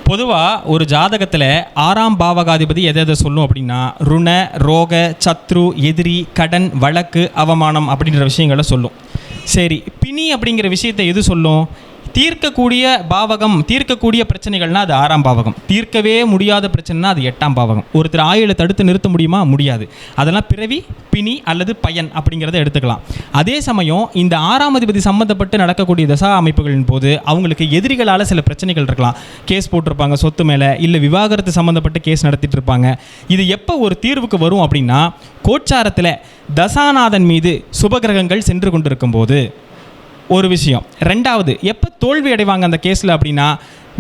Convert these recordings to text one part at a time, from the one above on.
பொதுவாக ஒரு ஜாதகத்தில் 6ஆம் பாவகாதிபதி எதை எதை சொல்லும் அப்படின்னா ருண, ரோக, சத்ரு, எதிரி, கடன், வழக்கு, அவமானம் அப்படின்ற விஷயங்களை சொல்லும். சரி, பிணி அப்படிங்கிற விஷயத்தை எது சொல்லும்? தீர்க்கக்கூடிய பாவகம், தீர்க்கக்கூடிய பிரச்சனைகள்னால் அது 6ஆம் பாவகம். தீர்க்கவே முடியாத பிரச்சனைனா அது 8ஆம் பாவகம். ஒருத்தர் ஆயுளை தடுத்து நிறுத்த முடியுமா? முடியாது. அதெல்லாம் பிறவி, பிணி அல்லது பயன் அப்படிங்கிறத எடுத்துக்கலாம். அதே சமயம் இந்த 6ஆம் அதிபதி சம்மந்தப்பட்டு நடக்கக்கூடிய தசா அமைப்புகளின் போது அவங்களுக்கு எதிரிகளால் சில பிரச்சனைகள் இருக்கலாம். கேஸ் போட்டிருப்பாங்க சொத்து மேலே, இல்லை விவாகரத்து சம்மந்தப்பட்டு கேஸ் நடத்திட்டு இருப்பாங்க. இது எப்போ ஒரு தீர்வுக்கு வரும் அப்படின்னா, கோச்சாரத்தில் தசாநாதன் மீது சுபகிரகங்கள் சென்று கொண்டிருக்கும் போது ஒரு விஷயம். ரெண்டாவது, எப்போ தோல்வி அடைவாங்க அந்த கேஸில் அப்படின்னா,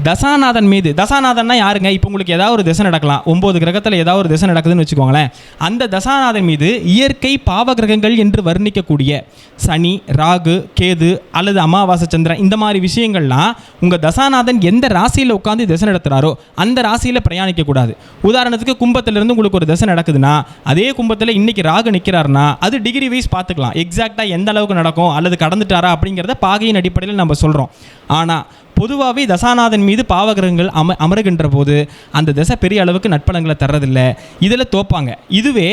தசாநாதன் மீது. தசாநாதன்னா யாருங்க? இப்போ உங்களுக்கு ஏதாவது ஒரு திசை நடக்கலாம், 9 கிரகத்தில் ஏதாவது ஒரு திசை நடக்குதுன்னு வச்சுக்கோங்களேன். அந்த தசாநாதன் மீது இயற்கை பாவ கிரகங்கள் என்று வர்ணிக்கக்கூடிய சனி, ராகு, கேது அல்லது அமாவாசை, சந்திரன், இந்த மாதிரி விஷயங்கள்லாம் உங்கள் தசாநாதன் எந்த ராசியில் உட்காந்து திசை நடத்துகிறாரோ அந்த ராசியில் பிரயாணிக்கக்கூடாது. உதாரணத்துக்கு கும்பத்திலிருந்து உங்களுக்கு ஒரு திசை நடக்குதுன்னா, அதே கும்பத்தில் இன்றைக்கி ராகு நிற்கிறாருன்னா அது டிகிரி வைஸ் பார்த்துக்கலாம். எக்ஸாக்டாக எந்த அளவுக்கு நடக்கும் அல்லது கடந்துட்டாரா அப்படிங்கிறத பாகையின் அடிப்படையில் நம்ம சொல்கிறோம். ஆனால் பொதுவாகவே தசாநாதன் மீது பாவகிரகங்கள் அமருகின்ற போது அந்த தசை பெரிய அளவுக்கு நட்பலங்களை தர்றதில்லை. இதில் தோப்பாங்க. இதுவே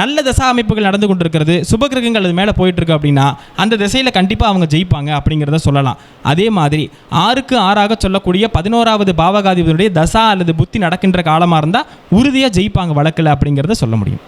நல்ல தசா அமைப்புகள் நடந்து கொண்டிருக்கிறது, சுபகிரகங்கள் அது மேலே போயிட்டுருக்கு அப்படின்னா அந்த திசையில் கண்டிப்பாக அவங்க ஜெயிப்பாங்க அப்படிங்கிறத சொல்லலாம். அதே மாதிரி 6க்கு 6ஆக சொல்லக்கூடிய 11ஆவது பாவகாதிபதியுடைய தசா அல்லது புத்தி நடக்கின்ற காலமாக இருந்தால் உறுதியாக ஜெயிப்பாங்க வழக்கில் அப்படிங்கிறத சொல்ல முடியும்.